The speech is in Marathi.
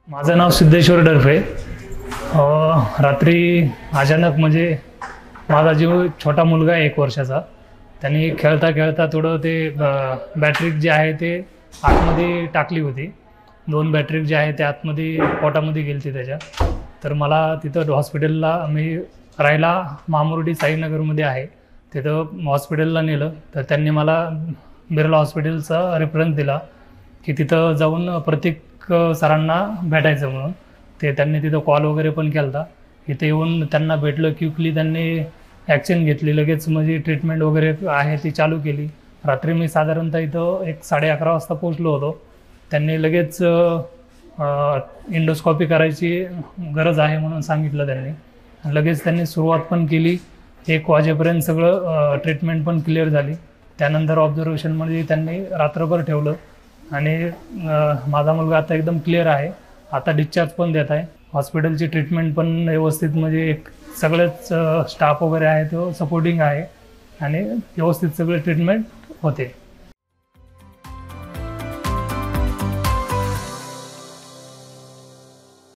माझं नाव सिद्धेश्वर डरफे. रात्री अचानक म्हणजे माझा जो छोटा मुलगा आहे 1 वर्षाचा, त्यांनी खेळता खेळता थोडं ते बॅटरी जे आहे ते आतमध्ये टाकली होती. 2 बॅटरी जे आहे ते आतमध्ये पोटामध्ये गेली त्याच्या. तर मला तिथं हॉस्पिटलला मी राहायला मामुर्डी साईनगरमध्ये आहे, तिथं हॉस्पिटलला नेलं. तर त्यांनी मला बिर्ला हॉस्पिटलचा रेफरन्स दिला की तिथं जाऊन प्रत्येक सरांना भेटायचं म्हणून. त्यांनी तिथं कॉल वगैरे पण केला होता. इथे येऊन त्यांना भेटलं. क्विकली त्यांनी ॲक्शन घेतली, लगेच म्हणजे ट्रीटमेंट वगैरे आहे ती चालू केली. रात्री मी साधारणतः इथं 11:30 वाजता पोचलो होतो. त्यांनी लगेच इंडोस्कॉपी करायची गरज आहे म्हणून सांगितलं त्यांनी. लगेच त्यांनी सुरुवात पण केली. 1 वाजेपर्यंत सगळं ट्रीटमेंट पण क्लिअर झाली. त्यानंतर ऑब्झर्वेशनमध्ये त्यांनी रात्रभर ठेवलं आणि माझा मुलगा आता एकदम क्लिअर आहे. आता डिस्चार्ज पण देत आहे. हॉस्पिटलची ट्रीटमेंट पण व्यवस्थित म्हणजे सगळेच स्टाफ वगैरे आहे तो सपोर्टिंग आहे आणि व्यवस्थित सगळे ट्रीटमेंट होते.